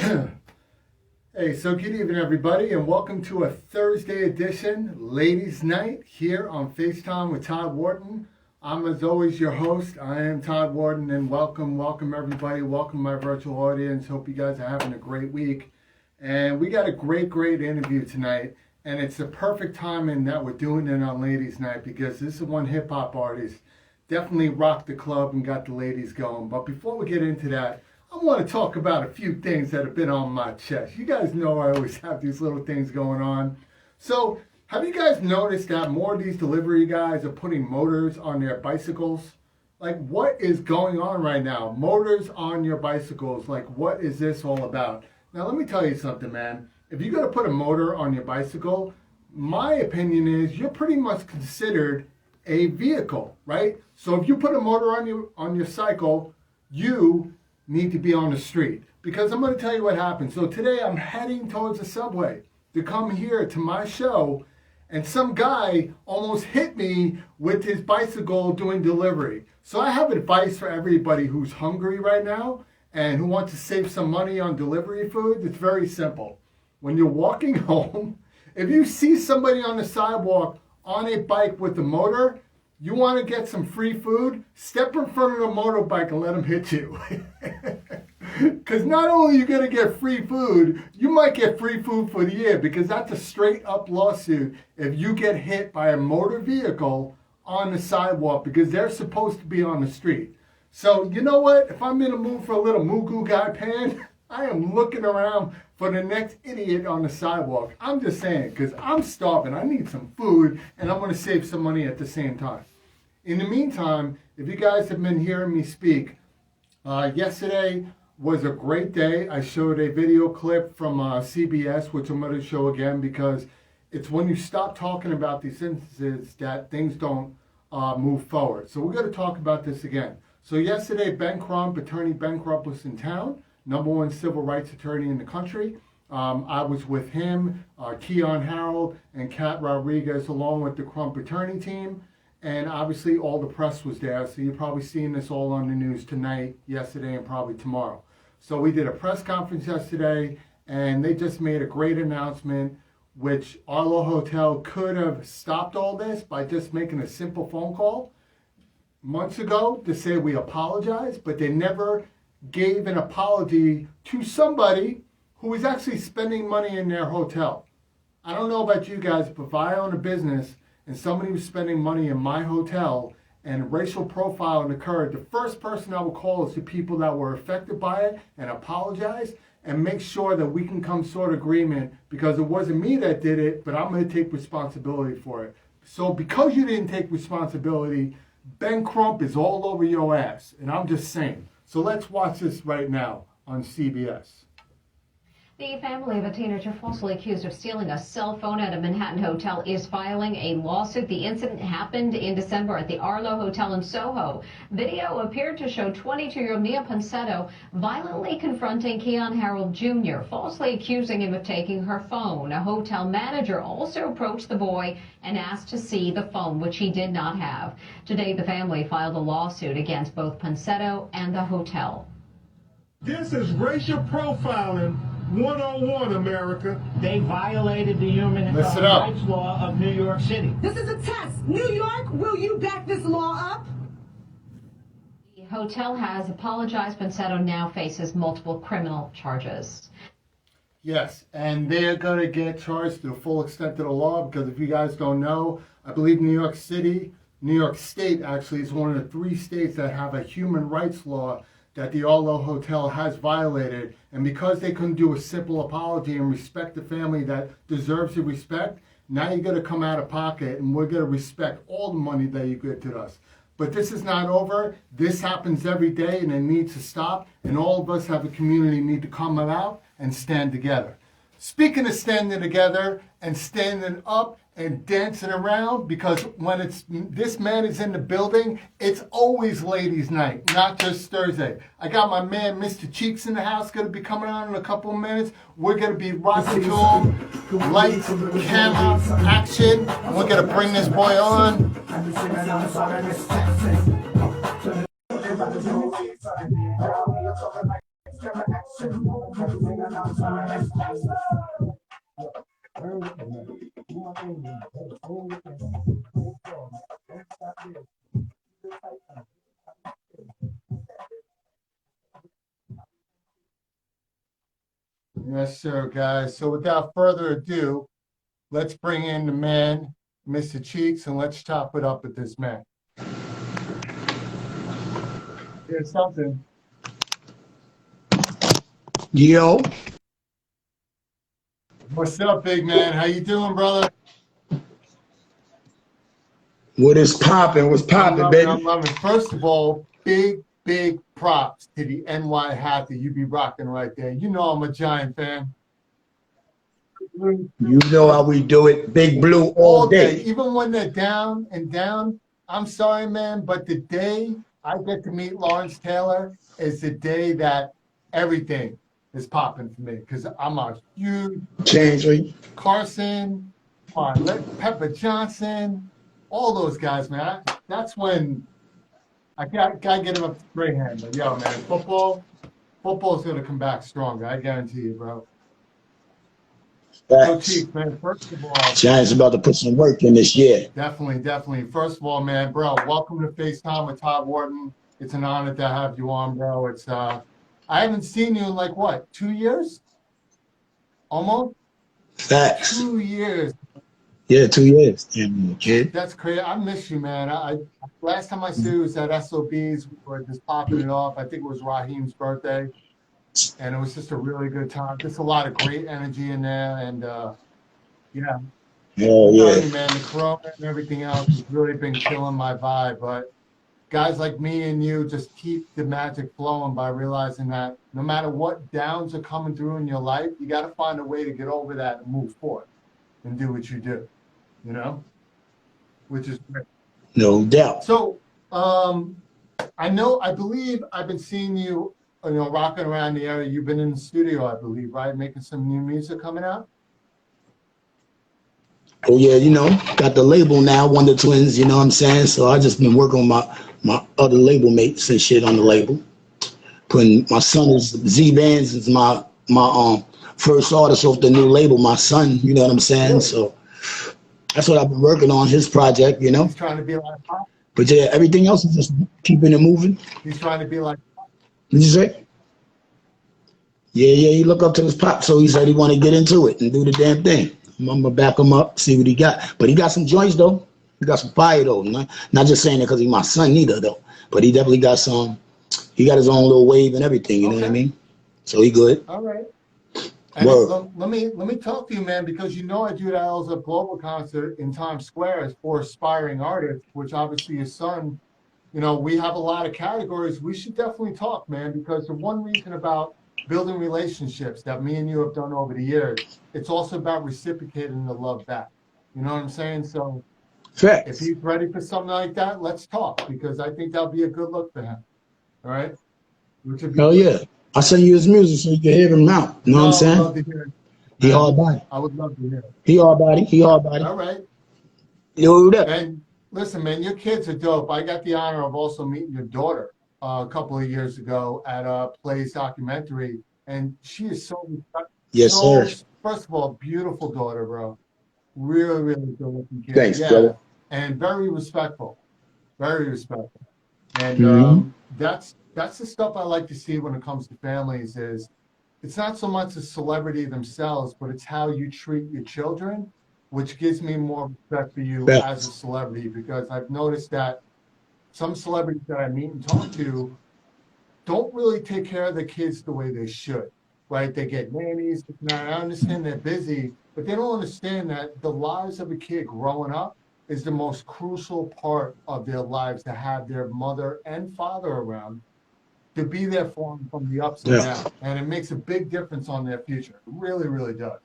Hey, so good evening, everybody, and welcome to a Thursday edition, Ladies Night, here on FaceTime with Todd Wharton. I'm, as always, your host. I am Todd Wharton, and welcome everybody. Welcome my virtual audience. Hope you guys are having a great week. And we got a great interview tonight, and it's the perfect timing that we're doing it on Ladies Night because this is one hip-hop artist. Definitely rocked the club and got the ladies going. But before we get into that, I want to talk about a few things that have been on my chest. You guys know I always have these little things going on. So, have you guys noticed that more of these delivery guys are putting motors on their bicycles? Like, what is going on right now? Motors on your bicycles. Like, what is this all about? Now, let me tell you something, man. If you're going to put a motor on your bicycle, my opinion is you're pretty much considered a vehicle, right? So, if you put a motor on your cycle, you need to be on the street, because I'm going to tell you what happened. So today I'm heading towards the subway to come here to my show, and some guy almost hit me with his bicycle doing delivery. So I have advice for everybody who's hungry right now and who wants to save some money on delivery food. It's very simple. When you're walking home, if you see somebody on the sidewalk on a bike with a motor, you want to get some free food, step in front of the motorbike and let them hit you. Because not only are you going to get free food, you might get free food for the year, because that's a straight up lawsuit if you get hit by a motor vehicle on the sidewalk, because they're supposed to be on the street. So you know what? If I'm in a mood for a little Mugu Guy Pan, I am looking around for the next idiot on the sidewalk. I'm just saying, because I'm starving. I need some food, and I'm going to save some money at the same time. In the meantime, if you guys have been hearing me speak, yesterday was a great day. I showed a video clip from CBS, which I'm going to show again, because it's when you stop talking about these instances that things don't move forward. So we're going to talk about this again. So yesterday, Ben Crump, attorney Ben Crump, was in town. #1 civil rights attorney in the country. I was with him, Keon Harold, and Kat Rodriguez, along with the Crump attorney team. And obviously all the press was there, so you're probably seeing this all on the news tonight, yesterday, and probably tomorrow. So we did a press conference yesterday, and they just made a great announcement, which Arlo Hotel could have stopped all this by just making a simple phone call months ago to say we apologize, but they never gave an apology to somebody who was actually spending money in their hotel. I don't know about you guys, but if I own a business and somebody was spending money in my hotel and racial profiling occurred, the first person I would call is the people that were affected by it and apologize and make sure that we can come sort of agreement, because it wasn't me that did it, but I'm going to take responsibility for it. So because you didn't take responsibility, Ben Crump is all over your ass, and I'm just saying. So let's watch this right now on CBS. The family of a teenager falsely accused of stealing a cell phone at a Manhattan hotel is filing a lawsuit. The incident happened in December at the Arlo Hotel in Soho. Video appeared to show 22-year-old Nia Ponsetto violently confronting Keon Harold Jr., falsely accusing him of taking her phone. A hotel manager also approached the boy and asked to see the phone, which he did not have. Today, the family filed a lawsuit against both Ponsetto and the hotel. This is racial profiling 101, America. They violated the human rights law of New York City. This is a test. New York, will you back this law up? The hotel has apologized. Ponsetto now faces multiple criminal charges. Yes, and they're going to get charged to the full extent of the law, because if you guys don't know, I believe New York State actually is one of the 3 states that have a human rights law that the Arlo Hotel has violated. And because they couldn't do a simple apology and respect the family that deserves the respect, now you're going to come out of pocket, and we're going to respect all the money that you give to us. But this is not over. This happens every day, and it needs to stop. And all of us have a community need to come out and stand together. Speaking of standing together and standing up and dancing around, because when it's this man is in the building, it's always ladies' night, not just Thursday. I got my man Mr. Cheeks in the house, going to be coming on in a couple of minutes. We're going to be rocking to him, lights, camera, action. We're going to bring this boy on. Yes, sir, guys. So without further ado, let's bring in the man, Mr. Cheeks, and let's chop it up with this man. Here's something. Yo. What's up, big man? How you doing, brother? What is popping? What's popping, baby? I'm loving. First of all, big props to the NY hat that you be rocking right there. You know I'm a Giant fan. You know how we do it. Big blue all day. Even when they're down and down, I'm sorry, man, but the day I get to meet Lawrence Taylor is the day that everything is popping for me, because I'm a huge Carson, Pepper Johnson, all those guys, man. That's when I gotta get him up to Greyhound. But yo, man, football's gonna come back stronger. I guarantee you, bro. So Chief, man, first of all, Giants about to put some work in this year. Definitely. First of all, man, bro, welcome to FaceTime with Todd Wharton. It's an honor to have you on, bro. It's I haven't seen you in like what, 2 years? Almost? Facts. 2 years. Yeah, 2 years. Damn, kid. That's crazy. I miss you, man. Last time I saw you was at SOB's. We were just popping it off. I think it was Raheem's birthday. And it was just a really good time. Just a lot of great energy in there. And, yeah. Hell yeah. Man, the corona and everything else has really been killing my vibe. But guys like me and you just keep the magic flowing by realizing that no matter what downs are coming through in your life, you got to find a way to get over that and move forward and do what you do, you know, which is great. No doubt. So I believe I've been seeing you, rocking around the area. You've been in the studio, I believe, right? Making some new music coming out? Oh, yeah, got the label now, Wonder Twins, you know what I'm saying? So I just been working with my other label mates and shit on the label. Putting my son is Z-Bands is my first artist off the new label, my son, you know what I'm saying? Really? So that's what I've been working on, his project, He's trying to be like Pop? But yeah, everything else is just keeping it moving. He's trying to be like Pop? What'd you say? Yeah, he look up to his pop, so he said he want to get into it and do the damn thing. I'm gonna back him up, see what he got. But he got some joints though. He got some fire though. Not just saying it because he's my son either though. But he definitely got some. He got his own little wave and everything. You know what I mean? So he good. All right. And let me talk to you, man, because I do that as a global concert in Times Square for aspiring artists, which obviously your son. We have a lot of categories. We should definitely talk, man, because the one reason about building relationships that me and you have done over the years, it's also about reciprocating the love back. You know what I'm saying? So Facts. If he's ready for something like that, let's talk, because I think that'll be a good look for him. All right? Hell yeah. I'll send you his music so you can hear him out. You know what I'm saying? I would love to hear it. He hard body. I would love to hear it. He hard body. All right. Yo, that. And listen, man, your kids are dope. I got the honor of also meeting your daughter a couple of years ago at a Plays documentary, and she is so respectful. Yes, sir. First of all, beautiful daughter, bro. Really, really good looking kid. Thanks, brother. And very respectful. Very respectful. And that's the stuff I like to see when it comes to families. Is it's not so much a celebrity themselves, but it's how you treat your children, which gives me more respect for you as a celebrity, because I've noticed that some celebrities that I meet and talk to don't really take care of the kids the way they should, right? They get nannies. Now, I understand they're busy, but they don't understand that the lives of a kid growing up is the most crucial part of their lives, to have their mother and father around, to be there for them from the ups and downs. And it makes a big difference on their future. It really, really does.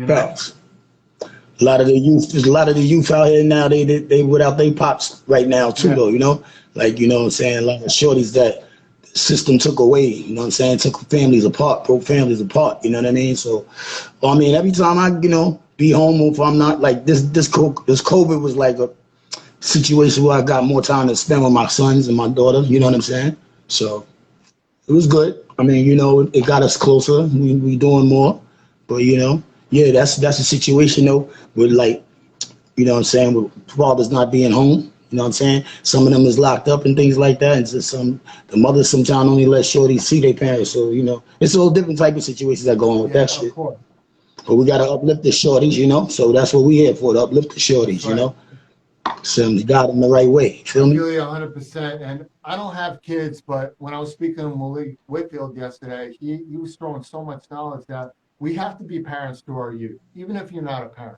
Facts. A lot of the youth, there's a lot of the youth out here now, they without their pops right now too, though, Like, what I'm saying, a lot of shorties that the system took away, you know what I'm saying, took families apart, broke families apart, you know what I mean? So, every time I, be home, if I'm not, like, this COVID was like a situation where I got more time to spend with my sons and my daughter, you know what I'm saying? So. it was good. I mean, it got us closer. We doing more, but yeah, that's a situation though. With like, what I'm saying, with fathers not being home. You know what I'm saying? Some of them is locked up and things like that, and just the mothers sometimes only let shorties see their parents. So it's all different type of situations that go on with that shit. Of course. But we gotta uplift the shorties, So that's what we here for, to uplift the shorties, Right. So they got them the right way. Feel me? I feel you 100%. And I don't have kids, but when I was speaking to Malik Whitfield yesterday, he was throwing so much knowledge that we have to be parents to our youth, even if you're not a parent.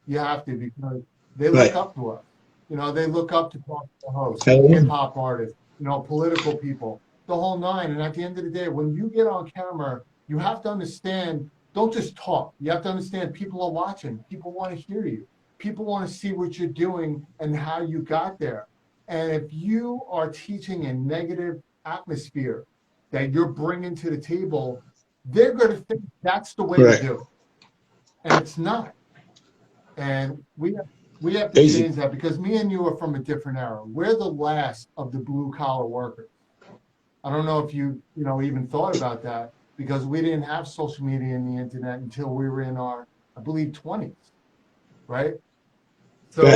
You have to, because they look up to us. They look up to talk to the hosts, hip hop artists, political people, the whole nine. And at the end of the day, when you get on camera, you have to understand, don't just talk. You have to understand people are watching. People want to hear you. People want to see what you're doing and how you got there. And if you are teaching a negative atmosphere that you're bringing to the table, they're going to think that's the way to do it. And it's not. And we have to change that, because me and you are from a different era. We're the last of the blue collar workers. I don't know if you even thought about that, because we didn't have social media and the internet until we were in our, I believe, 20s, right? So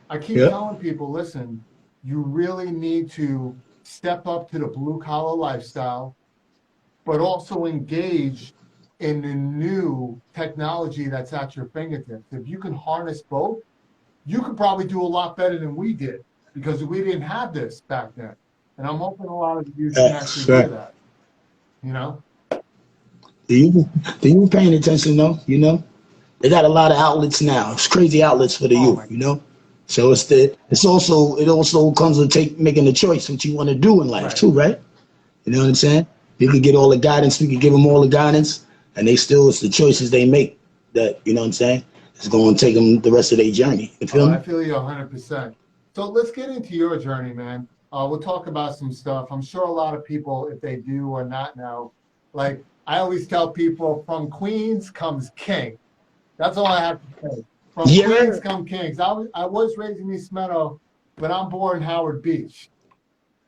I keep telling people, listen, you really need to step up to the blue collar lifestyle, but also engage in the new technology that's at your fingertips. If you can harness both, you could probably do a lot better than we did, because we didn't have this back then. And I'm hoping a lot of you can actually do that. Do you paying attention though? They got a lot of outlets now. It's crazy outlets for the youth, So it also comes with making the choice what you want to do in life too, right? You know what I'm saying? You could get all the guidance, we could give them all the guidance, and it's the choices they make that, you know what I'm saying, it's going to take them the rest of their journey. You feel me? I feel you 100%. So let's get into your journey, man. We'll talk about some stuff. I'm sure a lot of people, if they do or not know, like I always tell people, from Queens comes King. That's all I have to say. From Queens come Kings. I was raised in East Meadow, but I'm born in Howard Beach.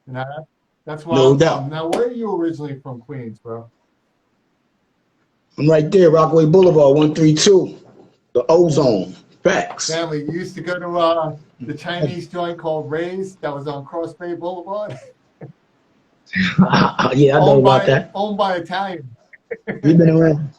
That's why I'm from. Now, where are you originally from, Queens, bro? I'm right there, Rockaway Boulevard, 132, the Ozone. Facts. Family, you used to go to the Chinese joint called Ray's that was on Cross Bay Boulevard. Yeah, I know about that. Owned by Italians. You've been around.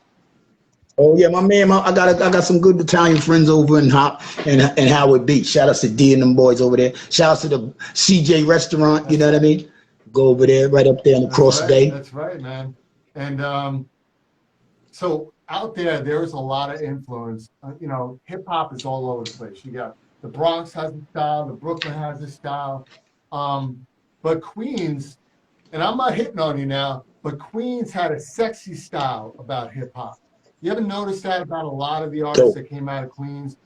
Oh yeah, my man. I got some good Italian friends over in Howard Beach. Shout out to D and them boys over there. Shout out to the CJ restaurant. You know what I mean? Go over there, right up there on the Cross Bay. That's right, man. And so out there's a lot of influence. Hip hop is all over the place. You got the Bronx has a style, the Brooklyn has a style, but Queens, and I'm not hitting on you now, but Queens had a sexy style about hip hop. You ever notice that about a lot of the artists that came out of Queens?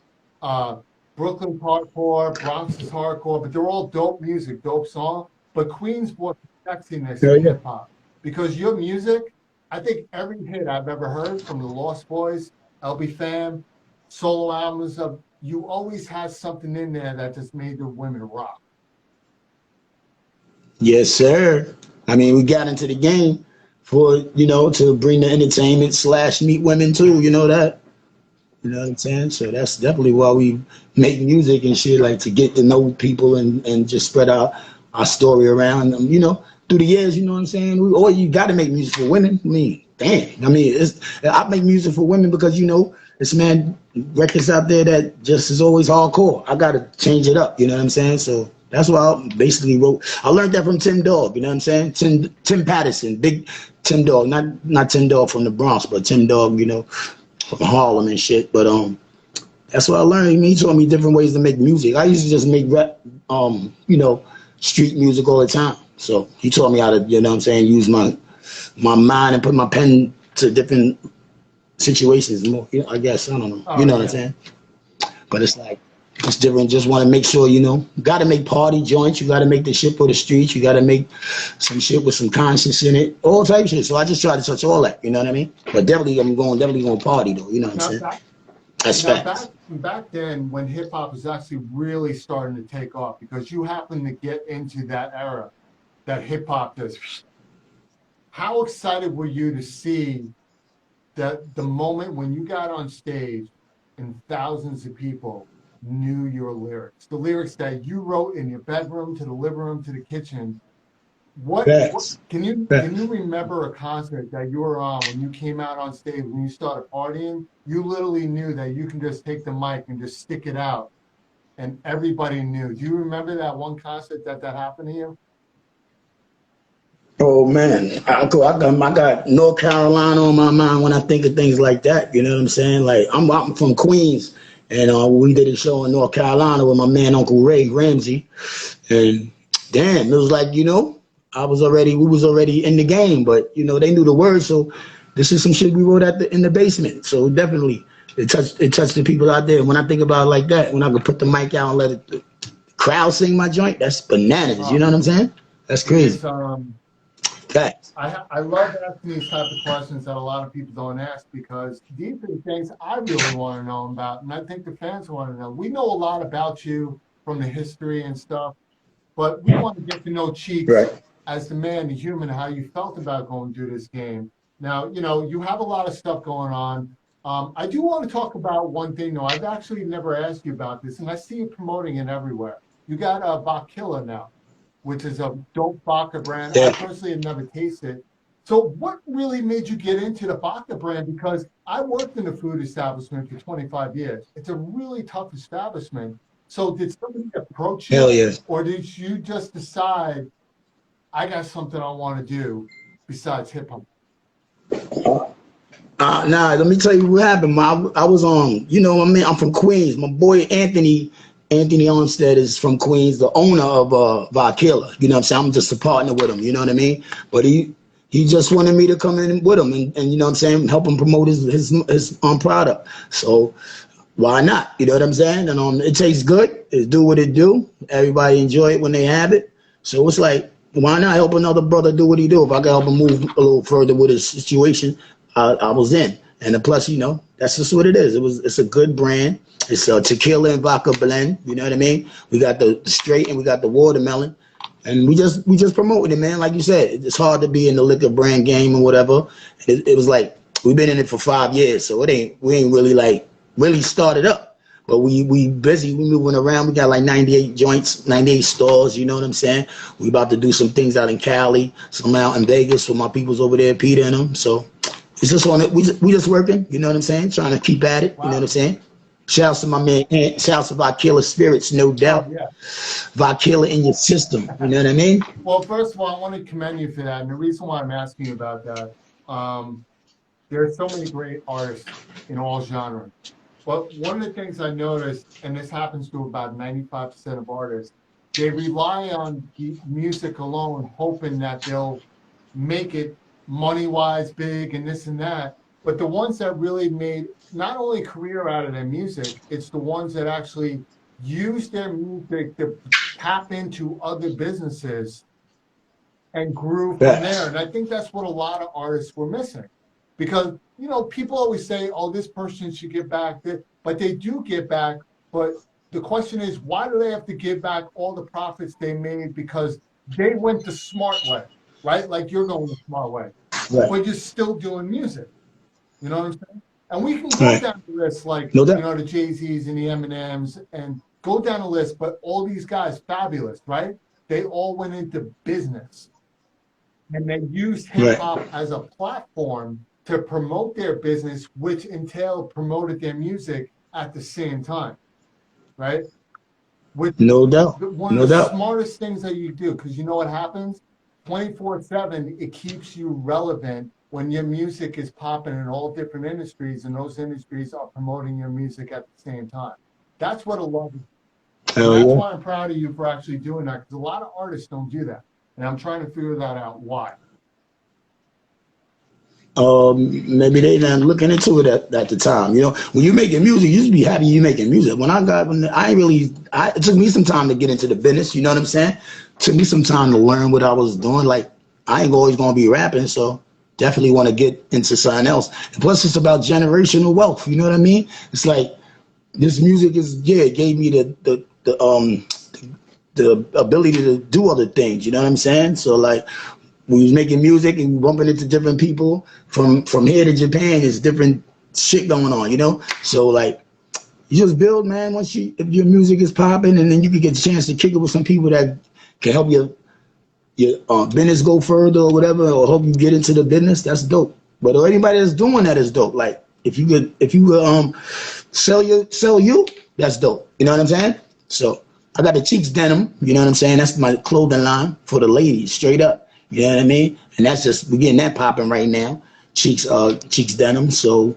Brooklyn's hardcore, Bronx is hardcore, but they're all dope music, dope song. But Queens brought sexiness in hip hop, because your music, I think every hit I've ever heard from the Lost Boys, LB Fam, solo albums you always had something in there that just made the women rock. Yes, sir. I mean, we got into the game for, to bring the entertainment / meet women too, that. You know what I'm saying? So that's definitely why we make music and shit, like to get to know people and just spread our story around them, through the years, you know what I'm saying? You got to make music for women. I mean, damn. I mean, I make music for women because, it's records out there that just is always hardcore. I got to change it up, you know what I'm saying? So that's why I basically wrote. I learned that from Tim Dog, you know what I'm saying? Tim Patterson, big Tim Dog, not Tim Dog from the Bronx, but Tim Dog, from Harlem and shit. But that's what I learned. He taught me different ways to make music. I used to just make rap, street music all the time. So he taught me how to, use my mind and put my pen to different situations more. I guess, I don't know. What I'm saying? But it's like, it's different. Just want to make sure, got to make party joints. You got to make the shit for the streets. You got to make some shit with some conscience in it. All type of shit. So I just try to touch all that. You know what I mean? But definitely going to party though. You know what I'm saying? That's facts. Back then, when hip hop was actually really starting to take off, because you happened to get into that era that hip hop does. how excited were you to see that the moment when you got on stage and thousands of people knew your lyrics, the lyrics that you wrote in your bedroom to the living room to the kitchen? What Facts. can you Facts. remember a concert that you were on when you came out on stage, when you started partying? You literally knew that you can just take the mic and just stick it out, and everybody knew. Do you remember that one concert that happened to you? Oh man, I got North Carolina on my mind when I think of things like that. You know what I'm saying? Like I'm from Queens, and we did a show in North Carolina with my man Uncle Ray Ramsey, and damn, it was like we was already in the game, but they knew the words, so this is some shit we wrote in the basement. So definitely, it touched the people out there. When I think about it like that, when I could put the mic out and let the crowd sing my joint, that's bananas. You know what I'm saying? That's crazy. Facts. I love asking these type of questions that a lot of people don't ask, because these are the things I really want to know about, and I think the fans want to know. We know a lot about you from the history and stuff, but we want to get to know Cheeks Right. as the man, the human, how you felt about going through this game. Now, you have a lot of stuff going on. I do want to talk about one thing, though. I've actually never asked you about this, and I see you promoting it everywhere. You got a Vodka now, which is a dope vodka brand. Yeah. I personally have never tasted. So what really made you get into the vodka brand? Because I worked in a food establishment for 25 years. It's a really tough establishment. So did somebody approach you? Hell yeah. Or did you just decide, I got something I want to do besides hip hop? Nah, let me tell you what happened. I was on, I'm from Queens. My boy Anthony Armstead is from Queens, the owner of Vodka. You know what I'm saying? I'm just a partner with him, you know what I mean? But he just wanted me to come in with him and you know what I'm saying, help him promote his product. So why not? You know what I'm saying? And it tastes good. It do what it do. Everybody enjoy it when they have it. So it's like, why not help another brother do what he do? If I can help him move a little further with his situation, I was in. And plus, that's just what it is. It's a good brand. It's a tequila and vodka blend. You know what I mean? We got the straight and we got the watermelon, and we just promoting it, man. Like you said, it's hard to be in the liquor brand game and whatever. It was like we've been in it for 5 years, so we ain't really like really started up. But we busy. We moving around. We got like 98 joints, 98 stores. You know what I'm saying? We about to do some things out in Cali, some out in Vegas with my peoples over there, Peter and them. So it's just on it. We just working. You know what I'm saying? Trying to keep at it. Wow. You know what I'm saying? Shouts to my man, shouts to Vodka Spirits, no doubt. Oh, yeah. Vodka in your system, you know what I mean? Well, first of all, I want to commend you for that. And the reason why I'm asking you about that, there are so many great artists in all genres. But one of the things I noticed, and this happens to about 95% of artists, they rely on music alone, hoping that they'll make it money-wise big and this and that. But the ones that really made not only a career out of their music, it's the ones that actually use their music to tap into other businesses and grew from there. And I think that's what a lot of artists were missing. Because, people always say, oh, this person should give back. But they do give back. But the question is, why do they have to give back all the profits they made? Because they went the smart way, right? Like you're going the smart way. Right. But you're still doing music. You know what I'm saying? And we can go down the list, like, the Jay-Z's and the Eminems, and go down the list. But all these guys, fabulous, right? They all went into business. And they used hip-hop as a platform to promote their business, which entailed promoted their music at the same time, right? No doubt. One of the smartest things that you do, because you know what happens? 24/7, it keeps you relevant when your music is popping in all different industries, and those industries are promoting your music at the same time. That's what I love. That's why I'm proud of you for actually doing that, because a lot of artists don't do that. And I'm trying to figure that out. Why? Maybe they not looking into it at the time. When you're making music, you just be happy you're making music. It took me some time to get into the business. You know what I'm saying? It took me some time to learn what I was doing. Like, I ain't always going to be rapping, so definitely want to get into something else. And plus, it's about generational wealth. You know what I mean? It's like this music it gave me the ability to do other things. You know what I'm saying? So like, we was making music and bumping into different people from here to Japan. There's different shit going on, you know. So like, you just build, man. If your music is popping, and then you can get a chance to kick it with some people that can help your business go further or whatever, or help you get into the business. That's dope. But anybody that's doing that is dope. Like if you could sell you, that's dope. You know what I'm saying? So I got the Cheeks denim. You know what I'm saying? That's my clothing line for the ladies, straight up. You know what I mean? And that's just, we're getting that popping right now. Cheeks denim. So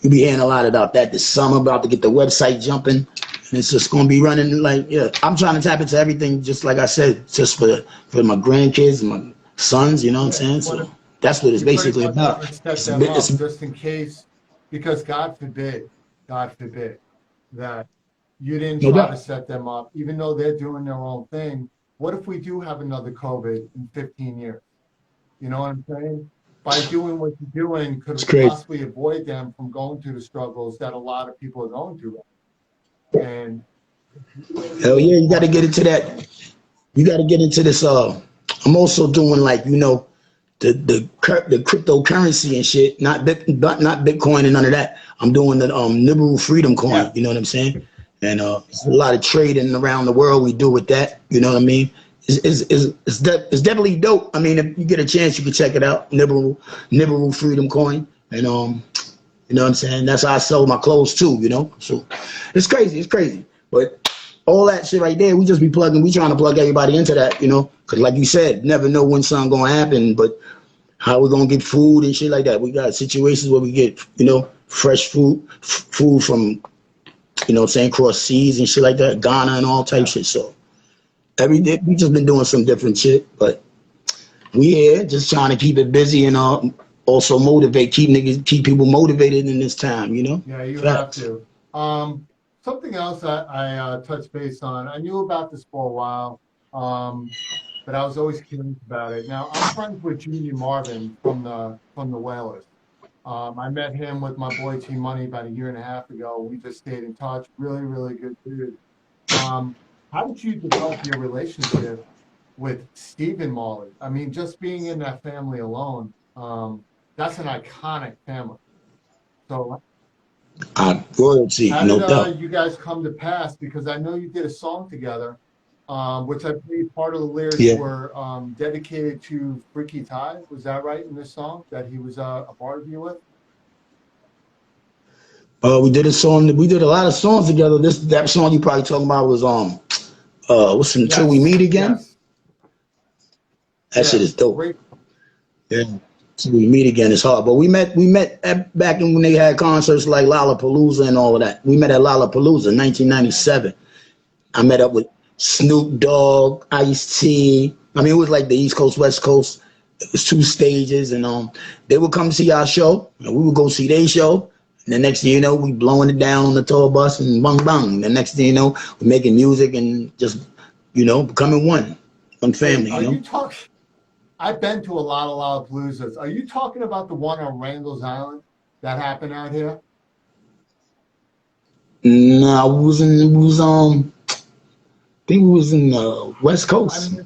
you'll be hearing a lot about that this summer. About to get the website jumping, and it's just gonna be running like, yeah. I'm trying to tap into everything, just like I said, just for my grandkids and my sons. You know what I'm saying? So that's what it's basically about. Just in case, because God forbid that you didn't try to set them up, even though they're doing their own thing. What if we do have another COVID in 15 years? You know what I'm saying? By doing what you're doing, could possibly avoid them from going through the struggles that a lot of people are going through. And hell yeah, you got to get into that. You got to get into this. I'm also doing, like, you know, the cryptocurrency and shit, not Bitcoin and none of that. I'm doing the Nibiru Freedom Coin. Yeah. You know what I'm saying? And there's a lot of trading around the world we do with that. You know what I mean? It's definitely dope. I mean, if you get a chance, you can check it out. Nibiru Freedom Coin. And you know what I'm saying? That's how I sell my clothes too, you know? So it's crazy. But all that shit right there, we just be trying to plug everybody into that, you know? Because like you said, never know when something gonna happen, but how we gonna get food and shit like that. We got situations where we get, you know, fresh food from, you know what I'm saying, cross seas and shit like that, Ghana and all type shit. So every day we just been doing some different shit, but we here just trying to keep it busy and also motivate, keep people motivated in this time, you know? Yeah, you have to. Something else I touched base on, I knew about this for a while, but I was always curious about it. Now, I'm friends with Junior Marvin from the Whalers. I met him with my boy T Money about 1.5 years ago. We just stayed in touch. Really, really good dude. How did you develop your relationship with Stephen Marley? I mean, just being in that family alone, that's an iconic family. So, royalty, how no did doubt. you guys come to pass? Because I know you did a song together, which I believe part of the lyrics were dedicated to Freaky Ty. Was that right in this song that he was a part of you with? We did a song. We did a lot of songs together. That song you probably talking about was what's Until We Meet Again? Yes. That shit is dope. Great. Yeah. Until We Meet Again is hard. But we met back when they had concerts like Lollapalooza and all of that. We met at Lollapalooza in 1997. I met up with Snoop Dogg, Ice-T. I mean, it was like the East Coast, West Coast. It was 2 stages, and they would come see our show, and we would go see their show. And the next thing you know, we blowing it down on the tour bus and bang bang. The next thing you know, we're making music and just, you know, becoming one family. Are you know? you talking? I've been to a lot of Lollapaloozas. Are you talking about the one on Randall's Island that happened out here? No, I think it was in the West Coast.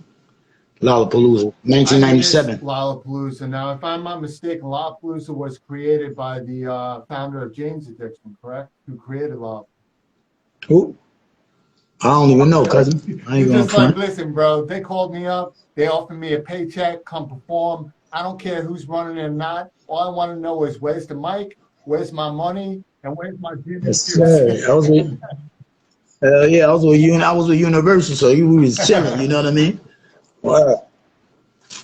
Lollapalooza, 1997. Lollapalooza. Now, if I'm not mistaken, Lollapalooza was created by the founder of James Addiction, correct? Who created Lollapalooza? Who? I don't even know, cousin. I ain't just gonna like, listen, bro. They called me up. They offered me a paycheck, come perform. I don't care who's running or not. All I want to know is where's the mic, where's my money, and where's my business. Yes, I was with, I was with Universal, so we was chilling. You know what I mean? Wow.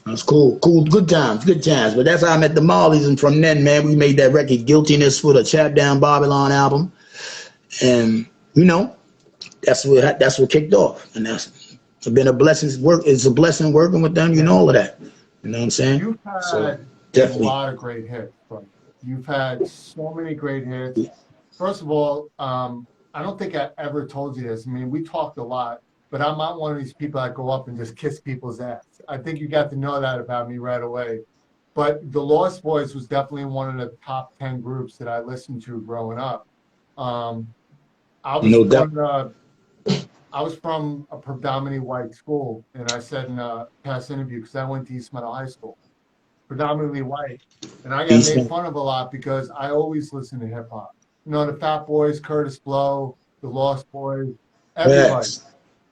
That's cool. Good times. But that's how I met the Marleys, and from then, man, we made that record Guiltiness for the Chap Down Babylon album, and you know, that's what kicked off, and it's been a blessing. It's a blessing working with them. You know all of that. You know what I'm saying? You've had a lot of great hits, bro. You've had so many great hits. First of all, I don't think I ever told you this. I mean, we talked a lot, but I'm not one of these people that go up and just kiss people's ass. I think you got to know that about me right away. But the Lost Boyz was definitely one of the top 10 groups that I listened to growing up. I was I was from a predominantly white school, and I said in a past interview, because I went to East Meadow High School, predominantly white, and I got made Eastman. fun of a lot because I always listened to hip hop. You know, the Fat Boys, Curtis Blow, the Lost Boys, everybody, Class.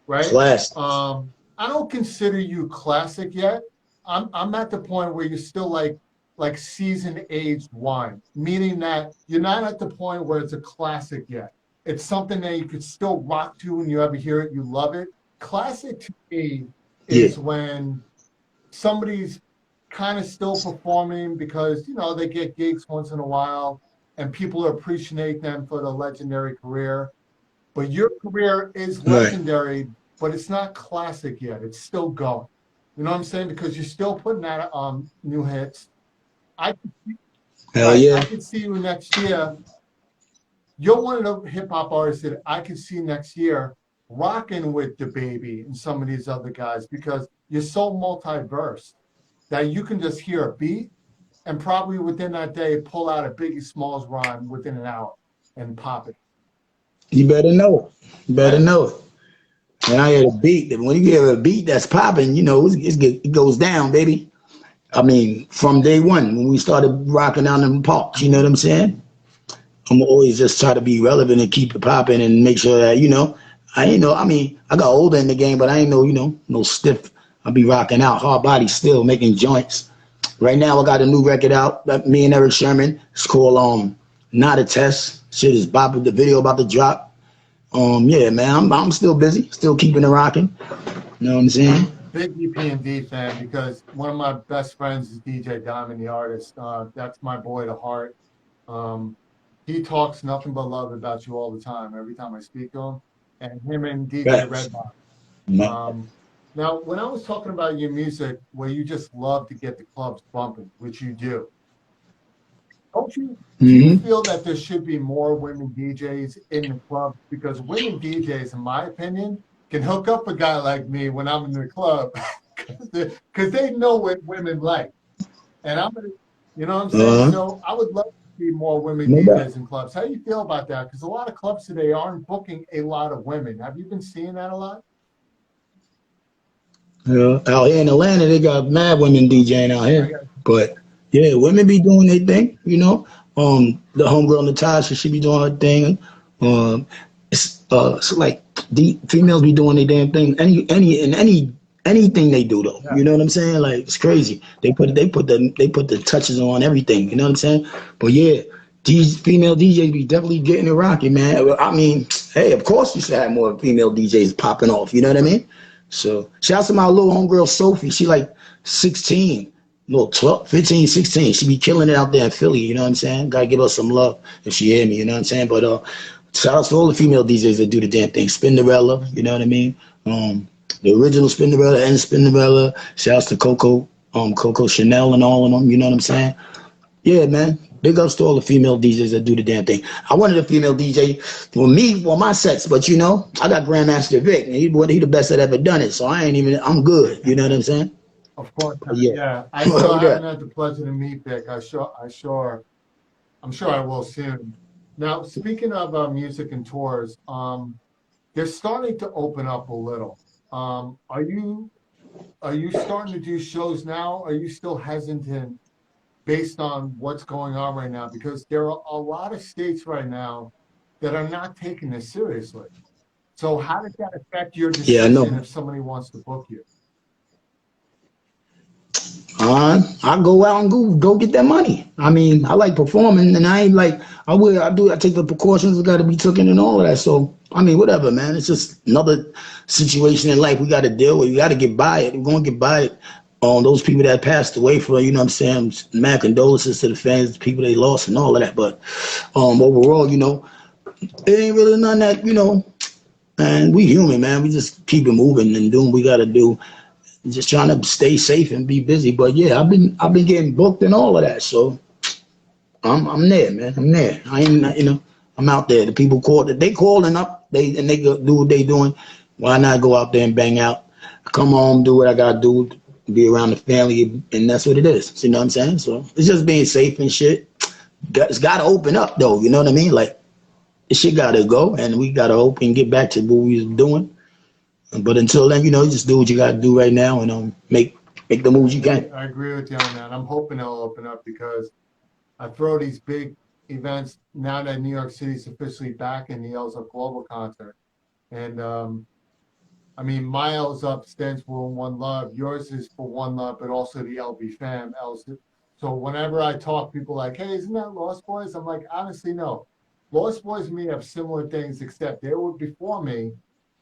right? Classics. I don't consider you classic yet. I'm at the point where you're still like seasoned aged wine, meaning that you're not at the point where it's a classic yet. It's something that you could still rock to when you ever hear it, you love it. Classic to me Yeah. is when somebody's kind of still performing because, you know, they get gigs once in a while and people appreciate them for the legendary career. But your career is Right. legendary, but it's not classic yet. It's still going. You know what I'm saying? Because you're still putting out new hits. I could see, Hell right, yeah. I could see you next year. You're one of the hip hop artists that I could see next year rocking with the Baby and some of these other guys because you're so multiverse that you can just hear a beat and probably within that day pull out a Biggie Smalls rhyme within an hour and pop it. You better know it. You better Right? know it. When I hear a beat, when you hear a beat that's popping, you know, it goes down, baby. I mean, from day one, when we started rocking down in the parks, you know what I'm saying? I'm always just try to be relevant and keep it popping and make sure that, you know, I mean, I got older in the game, but I ain't no, you know, no stiff. I'll be rocking out, hard body still, making joints. Right now, I got a new record out, me and Eric Sherman. It's called Not a Test. Shit is bopping, the video about to drop. Yeah, man, I'm still busy, still keeping it rocking. You know what I'm saying? Big EP&D fan because one of my best friends is DJ Diamond, the artist. That's my boy to heart. He talks nothing but love about you all the time, every time I speak to him. And him and DJ Facts. Redbox. Now, when I was talking about your music, where you just love to get the clubs bumping, which you do, do you feel that there should be more women DJs in the club? Because women DJs, in my opinion, can hook up a guy like me when I'm in the club because they know what women like. And you know what I'm saying? Uh-huh. So I would love to see more women No doubt. DJs in clubs. How do you feel about that? Because a lot of clubs today aren't booking a lot of women. Have you been seeing that a lot? Yeah, out here in Atlanta, they got mad women DJing out I here. got But yeah, women be doing their thing, you know. The homegirl Natasha, she be doing her thing. So like the females be doing their damn thing. Anything they do though, yeah. you know what I'm saying? Like it's crazy. They put the touches on everything. You know what I'm saying? But yeah, these female DJs be definitely getting it rocking, man. I mean, hey, of course you should have more female DJs popping off. You know what I mean? So shout out to my little homegirl Sophie. She like 16, little 12, 15, 16. She be killing it out there in Philly. You know what I'm saying? Gotta give her some love if she hear me. You know what I'm saying? But shout out to all the female DJs that do the damn thing. Spinderella. You know what I mean? The original Spinderella and Spinderella. Shout out to Coco Chanel and all of them. You know what I'm saying? Yeah, man. Big ups to all the female DJs that do the damn thing. I wanted a female DJ for me, for my sets, but you know, I got Grandmaster Vic, and he the best that ever done it. So I'm good. You know what I'm saying? Of course. Yeah. Yeah. I still haven't had the pleasure to meet Vic. I'm sure I will soon. Now, speaking of music and tours, they're starting to open up a little. Are you starting to do shows now? Are you still hesitant based on what's going on right now? Because there are a lot of states right now that are not taking this seriously. So how does that affect your Yeah, I decision know. if somebody wants to book you? I go out and go get that money. I mean, I like performing, and I ain't like I take the precautions that got to be taken and all of that. So I mean, whatever, man. It's just another situation in life we got to deal with. We got to get by it. We're gonna get by it. Those people that passed away for, you know what I'm saying, mad condolences to the fans, the people they lost and all of that. But overall, you know, it ain't really none that, you know, man, we human, man. We just keep it moving and doing what we gotta do. Just trying to stay safe and be busy. But yeah, I've been getting booked and all of that. So I'm there, man. I'm there. I ain't, you know, I'm out there. The people they calling up, they go do what they doing. Why not go out there and bang out? Come home, do what I gotta do, be around the family, and that's what it is. You know what I'm saying? So it's just being safe and shit. It's gotta open up though, you know what I mean? Like this shit gotta go, and we gotta open and get back to what we was doing. But until then, you know, you just do what you got to do right now and make the moves you can. I agree with you on that. I'm hoping it'll open up because I throw these big events now that New York City's officially back in the L's Up Global concert. And I mean, my L's Up stands for One Love. Yours is for One Love, but also the LB fam. So whenever I talk, people are like, hey, isn't that Lost Boys? I'm like, honestly, no. Lost Boys and me have similar things, except they were before me.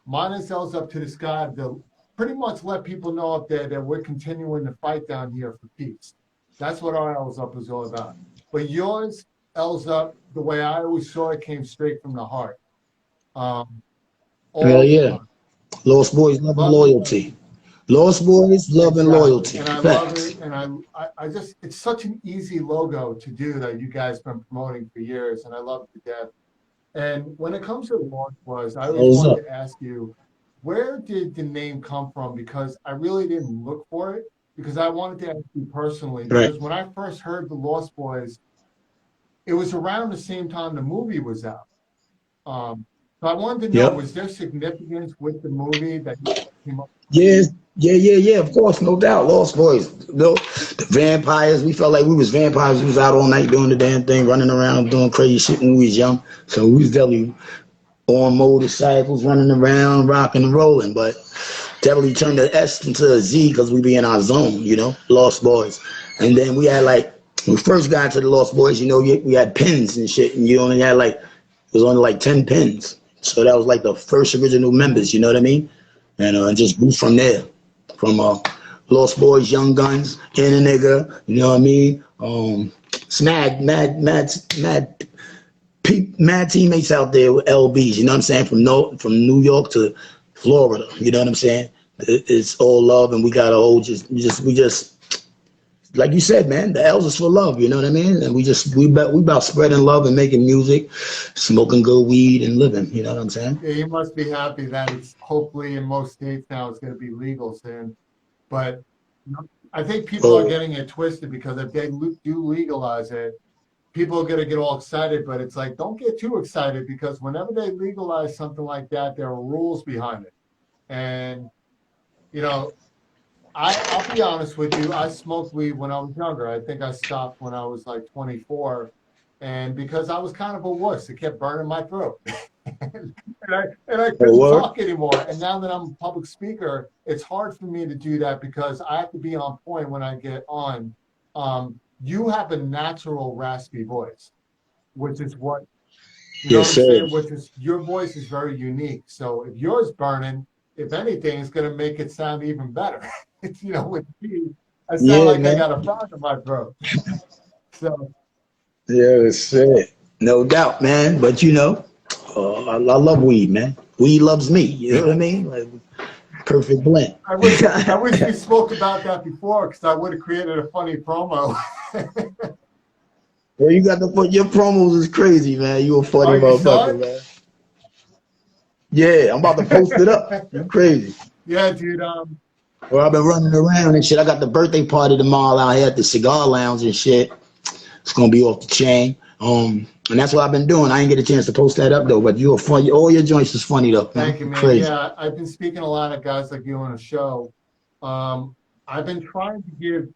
Mine is L's Up to the Sky. They'll pretty much let people know up there that we're continuing to fight down here for peace. That's what our L's Up is all about. But yours, L's Up, the way I always saw it, came straight from the heart. Hell yeah. Lost Boys, love and loyalty. Lost Boys, love and loyalty. And I love it. And I just, it's such an easy logo to do that you guys been promoting for years. And I love it to death. And when it comes to Lost Boys, I always wanted to ask you, where did the name come from? Because I really didn't look for it. Because I wanted to ask you personally. Because when I first heard the Lost Boys, it was around the same time the movie was out. So I wanted to know, was there significance with the movie that came up? Yeah, of course, no doubt. Lost Boys. No, the vampires, we felt like we was vampires. We was out all night doing the damn thing, running around, doing crazy shit when we was young. So we was definitely on motorcycles, running around, rocking and rolling. But definitely turned the S into a Z because we be in our zone, you know, Lost Boys. And then we had like, when we first got to the Lost Boys, you know, we had pins and shit. And you only had like, it was only like 10 pins. So that was like the first original members, you know what I mean? And just grew from there. From Lost Boys, Young Guns, In a Nigga, you know what I mean? Mad teammates out there with LBs, you know what I'm saying? From New York to Florida, you know what I'm saying? It's all love, and we got a whole we just like you said, man, the L's is for love, you know what I mean? And we about spreading love and making music, smoking good weed and living, you know what I'm saying? Yeah, you must be happy that it's hopefully in most states now it's going to be legal soon. But I think people are getting it twisted because if they do legalize it, people are going to get all excited. But it's like, don't get too excited because whenever they legalize something like that, there are rules behind it. And, you know, I'll be honest with you. I smoked weed when I was younger. I think I stopped when I was like 24. And because I was kind of a wuss, it kept burning my throat. and I couldn't talk anymore. And now that I'm a public speaker, it's hard for me to do that because I have to be on point when I get on. You have a natural raspy voice, which is what, you know what I'm saying? Which is, your voice is very unique. So if yours burning, if anything, it's going to make it sound even better. You know, with me, I sound like man. I got a frog in my throat. So. Yeah, that's it. No doubt, man. But you know, I love weed, man. Weed loves me. You know what I mean? Like, perfect blend. I wish we spoke about that before because I would have created a funny promo. Well, you got to put your promos is crazy, man. You a funny motherfucker, man. Yeah, I'm about to post it up. You're crazy. Yeah, dude. Well, I've been running around and shit. I got the birthday party tomorrow out here at the Cigar Lounge and shit. It's gonna be off the chain. And that's what I've been doing. I ain't get a chance to post that up though, but you're funny. All your joints is funny though. Thank you, man. Crazy. Yeah, I've been speaking to a lot of guys like you on the show. I've been trying to give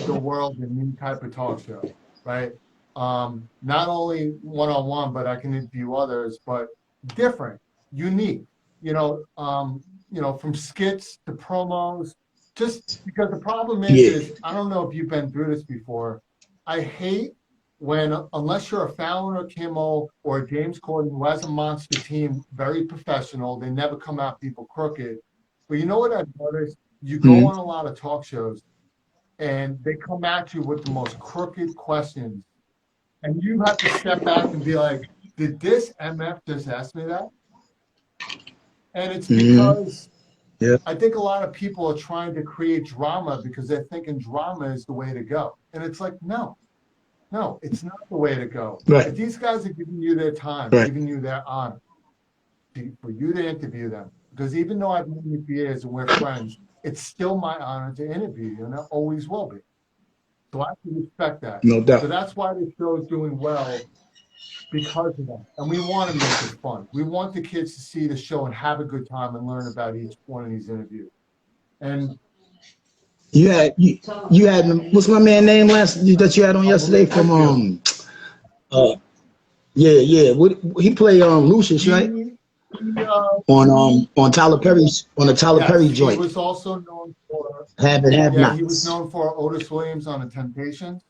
the world a new type of talk show, right? Not only one-on-one, but I can interview others, but different, unique. You know, from skits to promos. Just because the problem is I don't know if you've been through this before. I hate when, unless you're a Fallon or Kimmel or James Corden who has a monster team, very professional, they never come at people crooked. But you know what I've noticed? You go on a lot of talk shows and they come at you with the most crooked questions. And you have to step back and be like, did this MF just ask me that? And it's because I think a lot of people are trying to create drama because they're thinking drama is the way to go. And it's like, no, it's not the way to go. Right. If these guys are giving you their time, giving you their honor, for you to interview them, because even though I've known you for years and we're friends, it's still my honor to interview you, and it always will be. So I have to respect that. No doubt. So that's why this show is doing well. because of that. And we want to make it fun. We want the kids to see the show and have a good time and learn about each one of these interviews. And you had what's my man name that you had on yesterday from uh he played Lucius, right? On Tyler Perry's on the Tyler Perry joint. He was also known for Have and Have Nots. He was known for Otis Williams on the Temptations.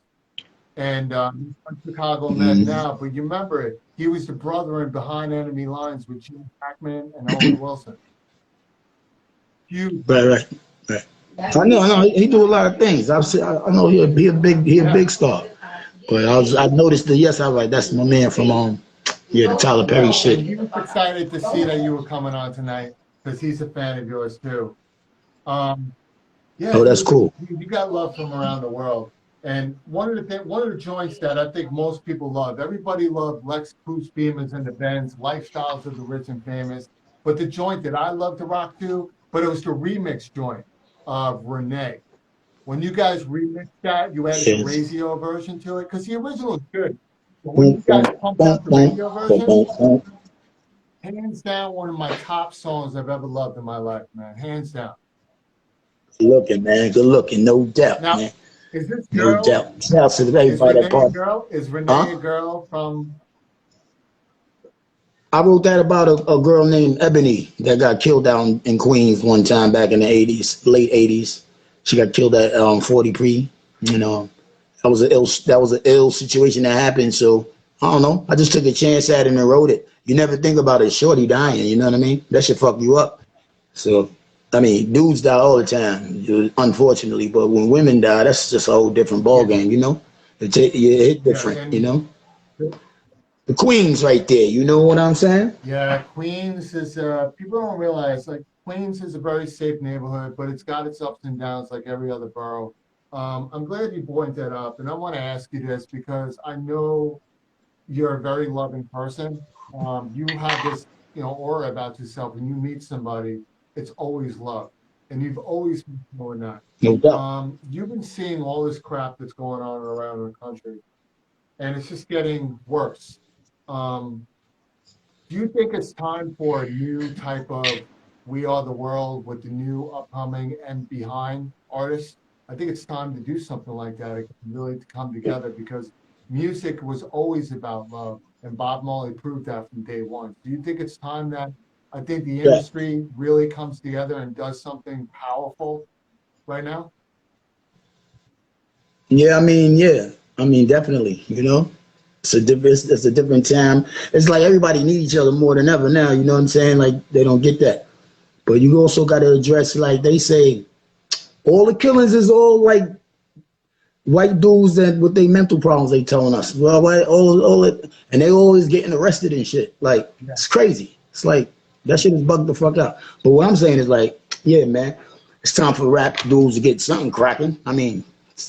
And he's from Chicago Med now, but you remember it. He was the brother in Behind Enemy Lines with Gene Hackman and Owen Wilson. Huge. Right. I know. He do a lot of things. I know he a big star. But I noticed that. Yes, I was like, that's my man from the Tyler Perry shit. And he was excited to see that you were coming on tonight because he's a fan of yours too. Oh, that's cool. You got love from around the world. And one of the joints that I think most people love, everybody loved Lex Coops Beamers and the Benz, Lifestyles of the Rich and Famous. But the joint that I love to rock to, but it was the remix joint of Renee. When you guys remixed that, you added the radio version to it, because the original is good. But when you guys pumped out the radio version, hands down, one of my top songs I've ever loved in my life, man. Hands down. Good looking, man. Good looking, no doubt, now, man. Is this girl? No doubt. Shouts to everybody that part. Is Renee a girl from? I wrote that about a girl named Ebony that got killed down in Queens one time back in the '80s, late '80s. She got killed at 40 Pre. You know, that was an ill situation that happened. So I don't know. I just took a chance at it and wrote it. You never think about a shorty dying. You know what I mean? That should fuck you up. So. I mean, dudes die all the time, unfortunately, but when women die, that's just a whole different ballgame, you know? It hit different, you know? The Queens right there, you know what I'm saying? Yeah, Queens is, people don't realize, like, Queens is a very safe neighborhood, but it's got its ups and downs like every other borough. I'm glad you pointed that up, and I want to ask you this because I know you're a very loving person. You have this, aura about yourself. When you meet somebody, it's always love, and you've always been doing that. No doubt. You've been seeing all this crap that's going on around the country, and it's just getting worse. Do you think it's time for a new type of We Are the World with the new upcoming and behind artists? I think it's time to do something like that. It can really come together because music was always about love, and Bob Marley proved that from day one. Do you think it's time that I think the industry really comes together and does something powerful right now? Yeah, I mean, definitely, it's a different time. It's like everybody needs each other more than ever now, you know what I'm saying? Like, they don't get that. But you also got to address, like they say, all the killings is all like white dudes that with their mental problems, they telling us. Well, and they always getting arrested and shit. Like, it's crazy. It's like, that shit is bugged the fuck out. But what I'm saying is like, yeah, man, it's time for rap dudes to get something cracking. I mean,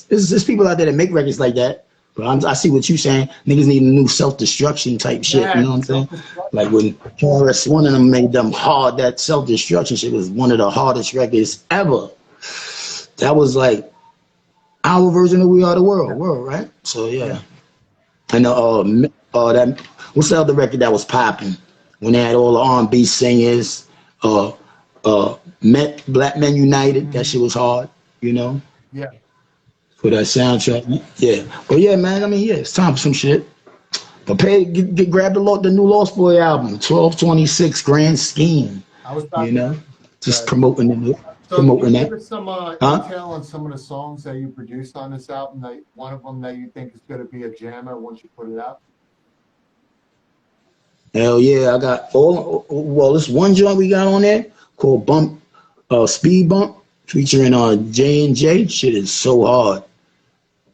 there's people out there that make records like that. But I see what you're saying. Niggas need a new self-destruction type shit. You know what I'm saying? Like when Horace, one of them made them hard. That self-destruction shit was one of the hardest records ever. That was like our version of We Are the World, right? So yeah. And that what's the other record that was popping? When they had all the R&B singers, Black Men United, that shit was hard, Yeah. For that soundtrack, yeah. But yeah, man, I mean, it's time for some shit. But grab the new Lost Boy album, 1226 Grand Scheme. I was about just promoting it. So promoting that. Give us some detail on some of the songs that you produced on this album. One of them that you think is going to be a jammer once you put it out. Hell yeah, I got this one joint we got on there called Speed Bump, featuring J&J. Shit is so hard.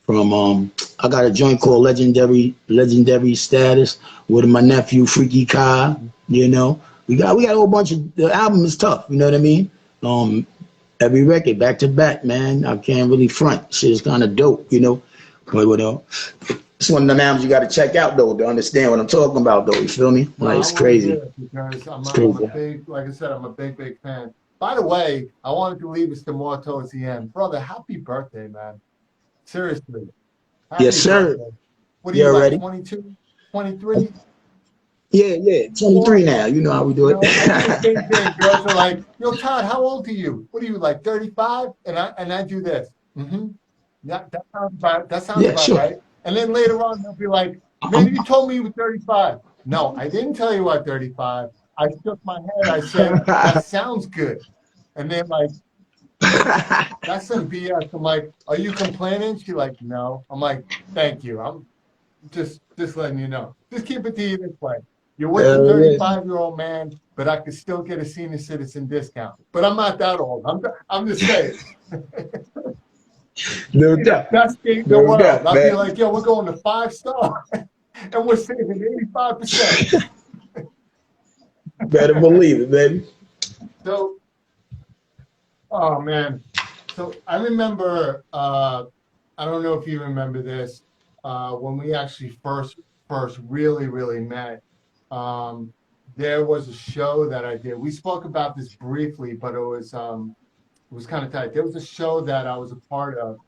From I got a joint called Legendary Status with my nephew Freaky Kai. We got a whole bunch of, the album is tough, you know what I mean? Every record back to back, man. I can't really front. Shit is kind of dope, But it's one of them albums you got to check out though to understand what I'm talking about though. You feel me? Like, it's crazy. Because I'm a big, like I said, I'm a big fan. By the way, I wanted to leave us to more towards the end, brother. Happy birthday, man! Seriously. Yes, sir. Birthday. What are you, like, ready? 22? 23? Yeah, 23 now. You know how we do it. I do the same thing. Girls are like, yo, Todd, how old are you? What are you, like 35? And I do this. Mm-hmm. Yeah, that sounds Yeah, about sure. right. And then later on, they'll be like, man, I'm, you told me you were 35. No, I didn't tell you I'm 35. I shook my head. I said, that sounds good. And they're like, that's some BS. I'm like, are you complaining? She's like, no. I'm like, thank you. I'm just letting you know. Just keep it to you this way. You're with the yeah. 35-year-old man, but I could still get a senior citizen discount. But I'm not that old. I'm just saying. No doubt. Best game in the world. I'll be like, yo, we're going to 5-star, and we're saving 85%. Better believe it, baby. So, oh man. So I remember. I don't know if you remember this. When we actually first really met. There was a show that I did. We spoke about this briefly, but it was kind of tight. There was a show that I was a part of,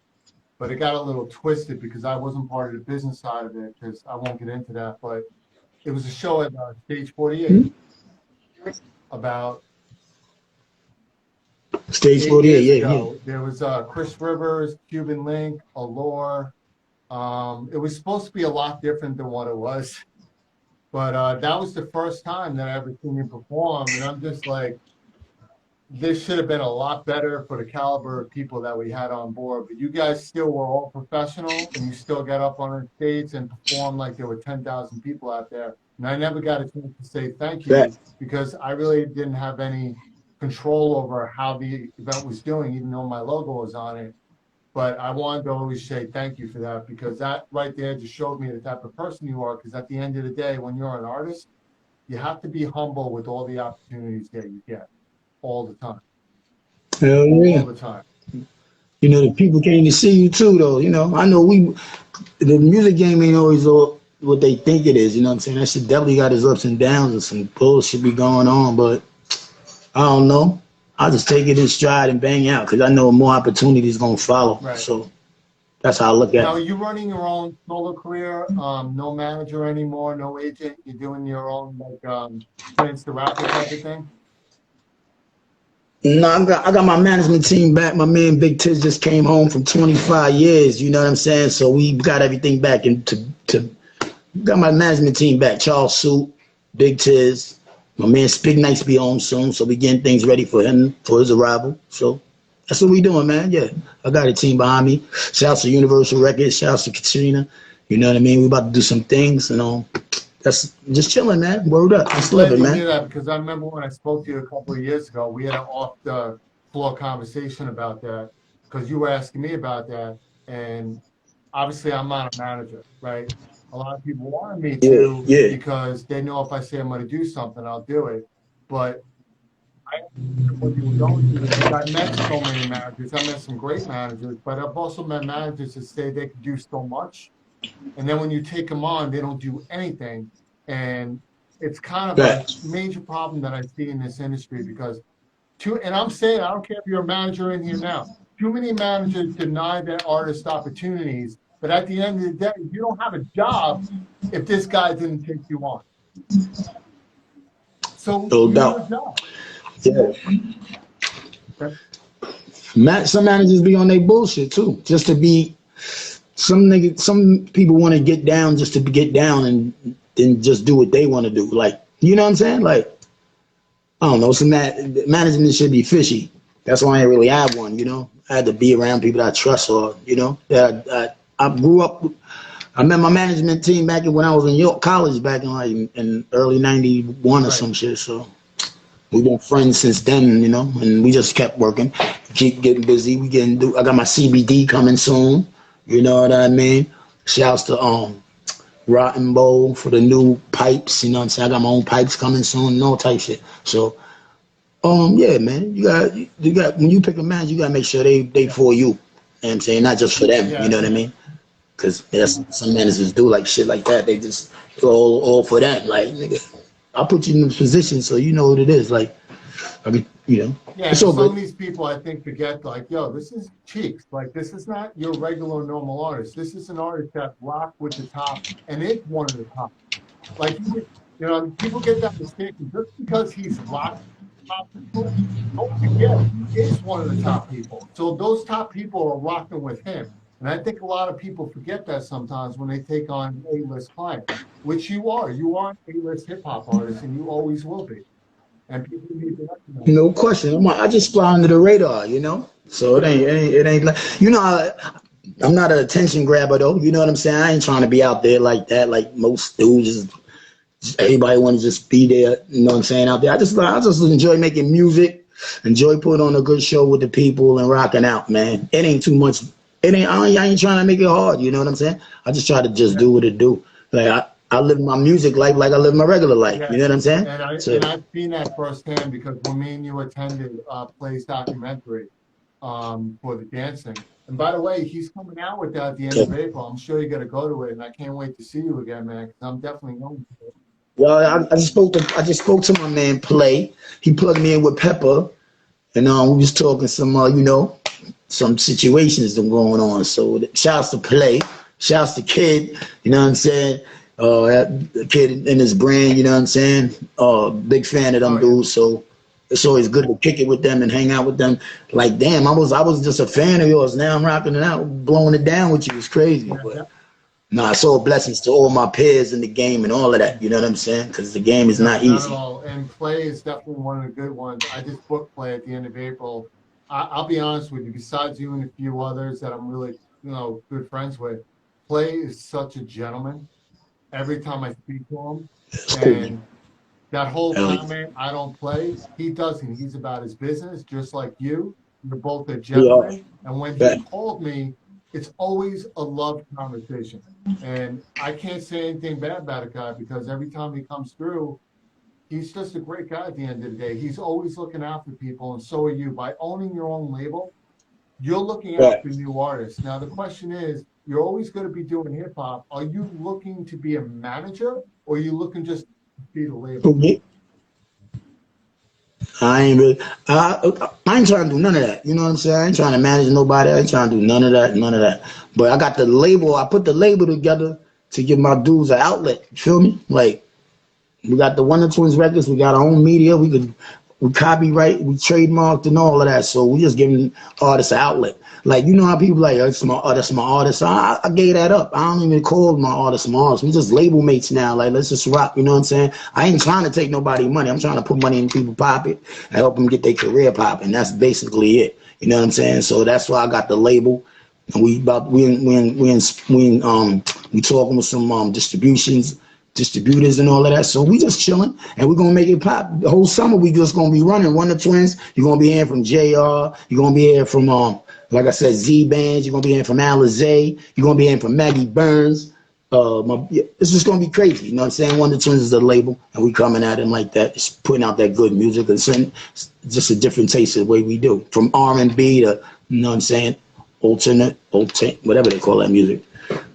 but it got a little twisted because I wasn't part of the business side of it, because I won't get into that. But it was a show at Stage 48 about Stage 8 48, years yeah. ago. There was Chris Rivers, Cuban Link, Allure. It was supposed to be a lot different than what it was. But that was the first time that I ever seen him perform. And I'm just like, this should have been a lot better for the caliber of people that we had on board. But you guys still were all professional, and you still got up on the stage and performed like there were 10,000 people out there. And I never got a chance to say thank you because I really didn't have any control over how the event was doing, even though my logo was on it. But I wanted to always say thank you for that, because that right there just showed me the type of person you are. Because at the end of the day, when you're an artist, you have to be humble with all the opportunities that you get all the time. Hell yeah. All the time. You know, the people came to see you too, though. You know, I know the music game ain't always all what they think it is. You know what I'm saying? That shit definitely got its ups and downs, and some bullshit be going on. But I don't know. I'll just take it in stride and bang out, because I know more opportunities going to follow. Right. So that's how I look at Now, it. are you running your own solo career? No manager anymore, no agent? You're doing your own, like, Chance the Rapper type of thing? No, I got my management team back. My man Big Tiz just came home from 25 years. You know what I'm saying? So we got everything back got my management team back. Charles Suit, Big Tiz. My man Spig Knight's be home soon, so we getting things ready for him for his arrival. So that's what we doing, man. Yeah, I got a team behind me. Shouts to Universal Records. Shouts to Katrina. You know what I mean? We about to do some things, that's just chilling, man. Word up. That's living, man. Hear that, because I remember when I spoke to you a couple of years ago, we had an off-the-floor conversation about that, because you were asking me about that, and obviously I'm not a manager, right? A lot of people wanted me to, because they know if I say I'm going to do something, I'll do it. But I understood what you were going through, because I met so many managers. I met some great managers, but I've also met managers that say they can do so much, and then when you take them on, they don't do anything. And it's kind of a major problem that I see in this industry, because and I'm saying, I don't care if you're a manager in here now, too many managers deny their artists opportunities. But at the end of the day, you don't have a job if this guy didn't take you on. So no you doubt. have a job. Yeah. Some managers be on their bullshit too, just to be. Some people want to get down just to get down and then just do what they want to do. Like, you know what I'm saying? Like, I don't know. Some management should be fishy. That's why I ain't really had one. You know, I had to be around people that I trust, or that I grew up. I met my management team back when I was in York College back in early '91 or some shit. So we've been friends since then, and we just kept working, keep getting busy. I got my CBD coming soon. You know what I mean? Shouts to Rotten Bowl for the new pipes. You know what I'm saying? I got my own pipes coming soon, no type shit. So yeah, man, you got when you pick a manager, you gotta make sure they for you. You know what I'm saying? Not just for them. You know what I mean? Because some managers do like shit like that. They just all for them. Like, nigga, I'll put you in the position so you know what it is. Like, I mean, Yeah, it's all some good. of these people, I think, forget, like, yo, this is Cheeks. Like, this is not your regular normal artist. This is an artist that rocked with the top, and it's one of the top. Like, people get that mistaken. Just because he's locked top people, don't forget, he is one of the top people. So those top people are rocking with him. And I think a lot of people forget that sometimes when they take on A-list clients, which you are. You are an A-list hip-hop artist, and you always will be. And people need to recognize No question. I just fly under the radar, you know. So it ain't like I'm not an attention grabber though. You know what I'm saying? I ain't trying to be out there like that, like most dudes. Just everybody want to just be there. You know what I'm saying? Out there. I just enjoy making music, enjoy putting on a good show with the people and rocking out, man. It ain't too much. I ain't trying to make it hard. You know what I'm saying? I just try to just do what it do. Like I live my music life like I live my regular life. Yeah. You know what I'm saying? And I've seen that firsthand because when me and you attended Play's documentary for the dancing. And by the way, he's coming out with that at the end of April. I'm sure you're gonna go to it, and I can't wait to see you again, man. Because I'm definitely going to it. Well, I just spoke to my man Play. He plugged me in with Pepper, and we was talking some some situations that going on. So shouts to Play, shouts to Kid. You know what I'm saying? The Kid and his brand. You know what I'm saying? Big fan of them dudes. So it's always good to kick it with them and hang out with them. Like, damn, I was just a fan of yours. Now I'm rocking it out, blowing it down with you. It's crazy, but. No, it's all blessings to all my peers in the game and all of that. You know what I'm saying? Because the game is not easy. Not at all. And Play is definitely one of the good ones. I just booked Play at the end of April. I'll be honest with you. Besides you and a few others that I'm really, good friends with, Play is such a gentleman. Every time I speak to him, and that whole comment, I don't play. He doesn't. He's about his business, just like you. You're both a gentleman. And when he called me, it's always a love conversation. And I can't say anything bad about a guy because every time he comes through, he's just a great guy at the end of the day. He's always looking out for people, and so are you. By owning your own label, you're looking out for new artists. Now, the question is, you're always going to be doing hip-hop. Are you looking to be a manager, or are you looking just to be the label? I ain't trying to do none of that. You know what I'm saying? I ain't trying to manage nobody. I ain't trying to do none of that. But I got the label. I put the label together to give my dudes an outlet. You feel me? Like, we got the Wonder Twins records. We got our own media. We copyright, we trademarked and all of that. So we just giving artists an outlet. Like, you know how people like, that's my artist. I gave that up. I don't even call my artist my artist. We just label mates now. Like, let's just rock. You know what I'm saying? I ain't trying to take nobody money. I'm trying to put money in people's pocket and help them get their career popping. That's basically it. You know what I'm saying? So that's why I got the label. And we talking with some distributors and all of that. So we just chilling and we're gonna make it pop. The whole summer we just gonna be running Wonder Twins. You're gonna be hearing from JR. You're gonna be hearing from like I said, Z Bands. You're gonna be hearing from Alizé. You're gonna be hearing from Maggie Burns. It's just gonna be crazy. You know what I'm saying? Wonder Twins is the label, and we coming at it like that, just putting out that good music. It's just a different taste of the way we do, from R&B to, you know what I'm saying, alternate, whatever they call that music.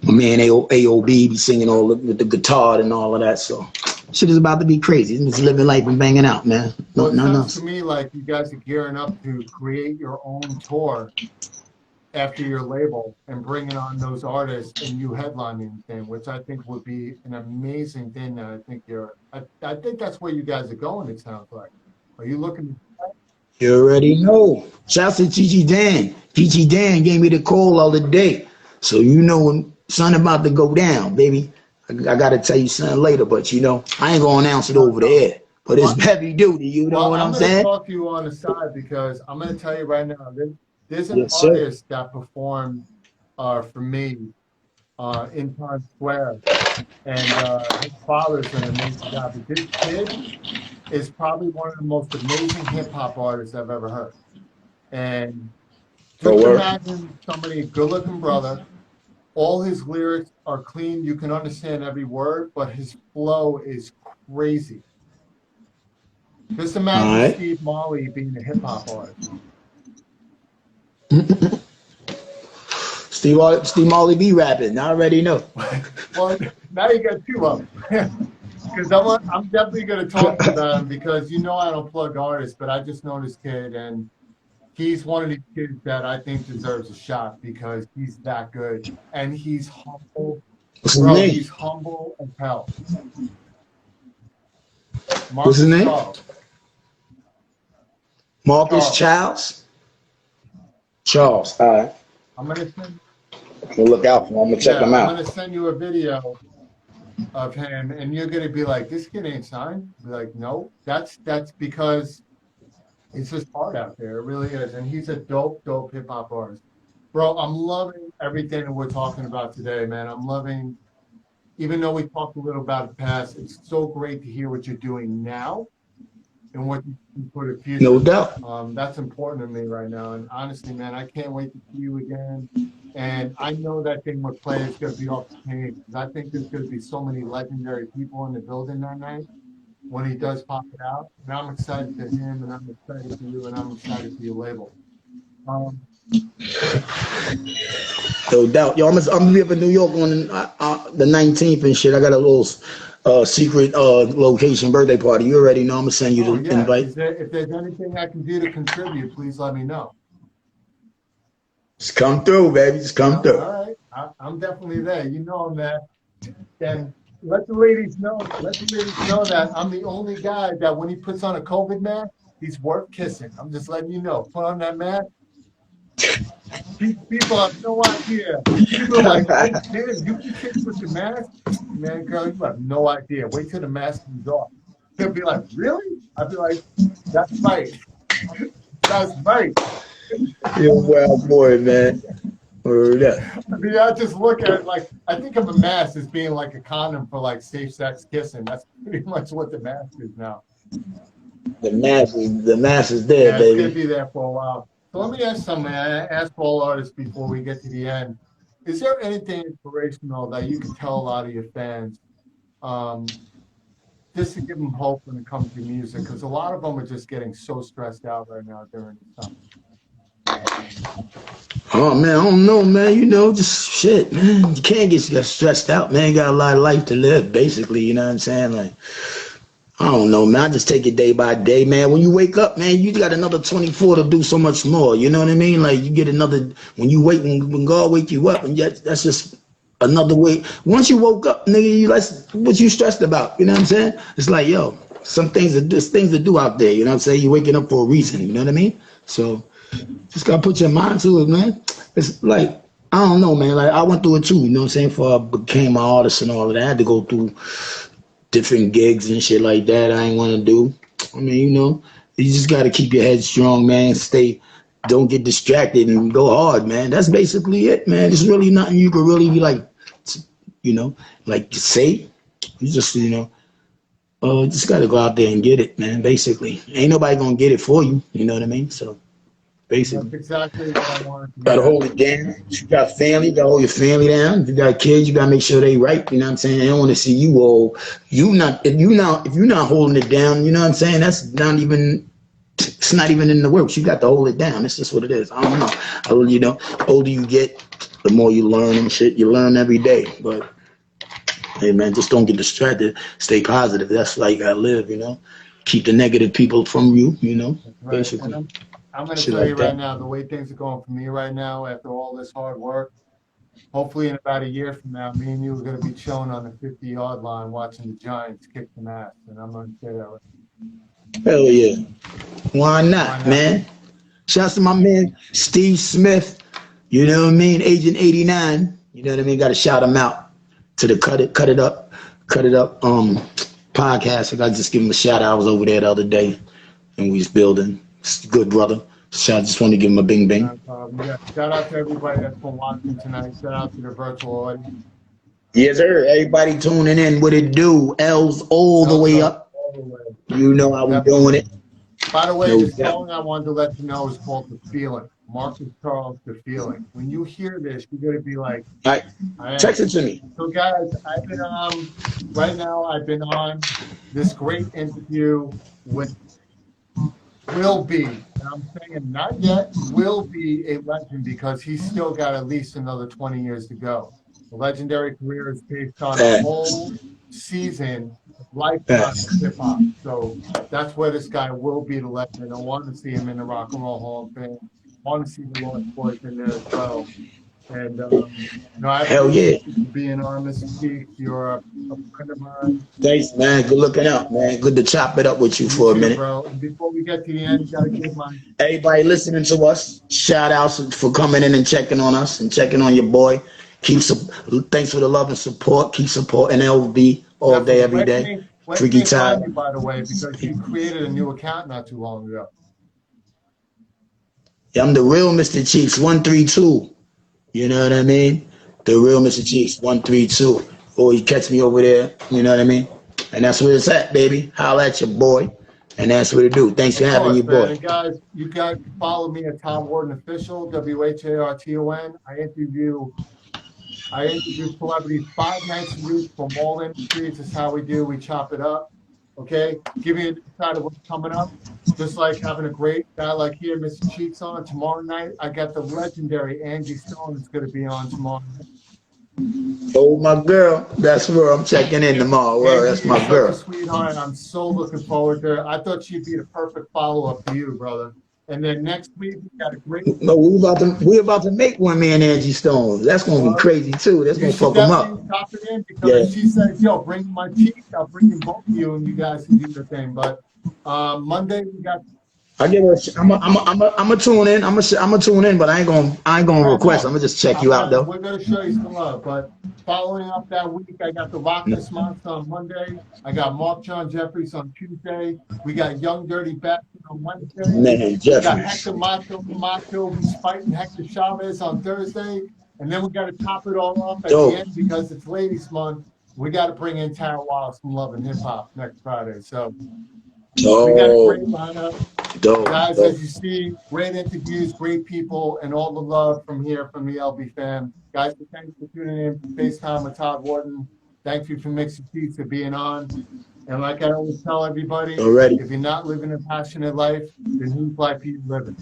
My man AOB be singing all with the guitar and all of that. So shit is about to be crazy. It's just living life and banging out, man. Well, it sounds to me like you guys are gearing up to create your own tour after your label and bringing on those artists and you headlining the thing, which I think would be an amazing thing. That I think that's where you guys are going. It sounds like. Are you looking? You already know. Shouts to Gigi Dan. Gigi Dan gave me the call the other day. So you know when something about to go down, baby. I gotta tell you something later, but I ain't gonna announce it over the air. But it's heavy duty, you know what I'm saying? I'm gonna talk to you on the side because I'm gonna tell you right now, there's an artist that performed for me in Times Square, and his father's an amazing guy. But this kid is probably one of the most amazing hip hop artists I've ever heard. And just imagine somebody, good-looking brother. All his lyrics are clean. You can understand every word, but his flow is crazy. Just imagine Steve Marley being a hip-hop artist. Steve Marley be rapping. I already know. Well, now you got two of them. Because I'm definitely going to talk about him because I don't plug artists, but I just know this kid, and he's one of these kids that I think deserves a shot because he's that good and he's humble What's his Bro, name? he's humble as hell. What's his name? Charles. Marcus Charles. Charles. All right. I'm gonna send. We'll look out for him. I'm gonna check him out. I'm gonna send you a video of him, and you're gonna be like, "This kid ain't signed." Be like, "No, that's because it's just art out there. It really is." And he's a dope hip hop artist, bro. I'm loving everything that we're talking about today, man. I'm loving, even though we talked a little about the past. It's so great to hear what you're doing now and what you can put a future. No doubt. That's important to me right now. And honestly, man, I can't wait to see you again. And I know that thing with Play is going to be off the chain, because I think there's going to be so many legendary people in the building that night when he does pop it out. And I'm excited for him, and I'm excited for you, and I'm excited for your label. No doubt. Yo, I'm gonna be up in New York on the 19th and shit. I got a little secret location birthday party. You already know. I'm gonna send you the invite. If there's anything I can do to contribute, please let me know. Just come through, baby. Just come through. All right, I'm definitely there. You know I'm there. And let the ladies know that I'm the only guy that when he puts on a COVID mask, he's worth kissing. I'm just letting you know. Put on that mask. People have no idea. People are like, "Oh, man, you can kiss with the mask?" Man, girl, you have no idea. Wait till the mask comes off. They'll be like, "Really?" I'll be like, "That's right. That's right." You're a wild boy, man. I mean, I just look at it like, I think of a mask as being like a condom for like safe sex kissing. That's pretty much what the mask is now. The mask is there, baby. It's gonna be there for a while. So let me ask something, man. I ask all artists before we get to the end. Is there anything inspirational that you can tell a lot of your fans, just to give them hope when it comes to music? Because a lot of them are just getting so stressed out right now during this time. Oh man, I don't know, man. You know, just shit, man. You can't get stressed out, man. You got a lot of life to live, basically. You know what I'm saying? Like, I don't know, man. I just take it day by day, man. When you wake up, man, you got another 24 to do so much more. You know what I mean? Like, you get another, when you wake, when God wake you up, and yet that's just another way. Once you woke up, nigga, that's what you stressed about. You know what I'm saying? It's like, yo, there's things to do out there. You know what I'm saying? You're waking up for a reason. You know what I mean? So just gotta put your mind to it, man. It's like, I don't know, man. Like, I went through it too. You know what I'm saying? Before I became an artist and all of that, I had to go through different gigs and shit like that I ain't want to do. I mean, you know, you just got to keep your head strong, man. Don't get distracted and go hard, man. That's basically it, man. There's really nothing you could really be like, you know, like say. You just, you know, just got to go out there and get it, man, basically. Ain't nobody going to get it for you, you know what I mean? So, basically. That's exactly what I wanted to do. Got to hold it down. If you got family, you got to hold your family down. If you got kids, you got to make sure they right. You know what I'm saying? I don't want to see you all. If you're not holding it down, you know what I'm saying? It's not even in the works. You got to hold it down. It's just what it is. I don't know. You know, older you get, the more you learn and shit. You learn every day. But, hey, man, just don't get distracted. Stay positive. That's how you got to live, you know? Keep the negative people from you, you know, right. basically. I'm going to tell you right now, the way things are going for me right now, after all this hard work, hopefully in about a year from now, me and you are going to be chilling on the 50-yard line watching the Giants kick some ass. And I'm going to say that right now. Hell yeah. Why not, man? Shouts to my man, Steve Smith. You know what I mean? Agent 89. You know what I mean? Got to shout him out to the Cut It Up podcast. I got to just give him a shout out. I was over there the other day and we was building. Good brother. Just want to give him a bing bing. Yeah. Shout out to everybody that's been watching tonight. Shout out to the virtual audience. Yes, sir. Everybody tuning in. What it do? L's all the way up. You know how we doing it. By the way, the song I wanted to let you know is called The Feeling. Marcus Charles, The Feeling. When you hear this, you're going to be like, all right. Text it to me. So guys, I've been on this great interview with will be, and I'm saying not yet, will be a legend because he's still got at least another 20 years to go. The legendary career is based on a whole season of lifetime of hip-hop. So that's where this guy will be the legend. I want to see him in the Rock and Roll Hall of Fame. I want to see the Lost Boys in there as well. And no, I Hell yeah. appreciate you being on, Mr. Chief. You're a friend of mine. Thanks, man. Good looking out, man. Good to chop it up with you for a Too, minute. bro. And before we get to the end, you gotta give my Everybody listening to us, shout outs for coming in and checking on us and checking on your boy. Thanks for the love and support. Keep supporting LB all day, every day. Freaky time. time. By the way, because you created a new account not too long ago. Yeah, I'm the real Mr. Cheeks 132. You know what I mean? The real Mr. Cheeks 132. Or you catch me over there. You know what I mean? And that's where it's at, baby. Holla at your boy. And that's what it do. Thanks for having your boy. And guys, you guys follow me at Todd Wharton Official, WHARTON. I interview celebrities 5 nights a week from all industries. This is how we do. We chop it up. Okay? Give you an insight of what's coming up. Just like having a great guy like here, Mr. Cheeks on tomorrow night. I got the legendary Angie Stone that's going to be on tomorrow night. Oh, my girl. That's where I'm checking in tomorrow. Well, that's my girl. Sweetheart. I'm so looking forward to it. I thought she'd be the perfect follow-up to you, brother. And then next week we got a great. No, we about to make one, me and Angie Stone. That's gonna be crazy too. That's gonna fuck them up. Top it in because she says, "Yo, bring my teeth. I'll bring in both of you, and you guys can do your thing." But Monday we got. I'm a tune in. I'm a tune in, but I ain't gonna request. I'm gonna just check you out though. We're gonna show you some love. But following up that week, I got the Rock This Month on Monday. I got Mark John Jeffries on Tuesday. We got Young Dirty Bastard on Wednesday. Man, Jeffries. We got Hector Macho who's fighting Hector Chavez on Thursday. And then we got to top it all off at the end because it's Ladies Month. We got to bring in Tara Wallace from Love and Hip Hop next Friday. So we got a great lineup. Guys, as you see, great interviews, great people, and all the love from here from the LB fam. Guys, thanks for tuning in for FaceTime with Todd Wharton. Thank you for Mixing Seats for being on. And like I always tell everybody, if you're not living a passionate life, then whose life are you living?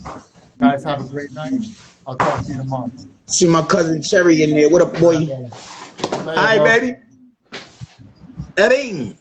Guys, have a great night. I'll talk to you tomorrow. See my cousin Cherry in there. What up, boy? Hi, baby. Eddie.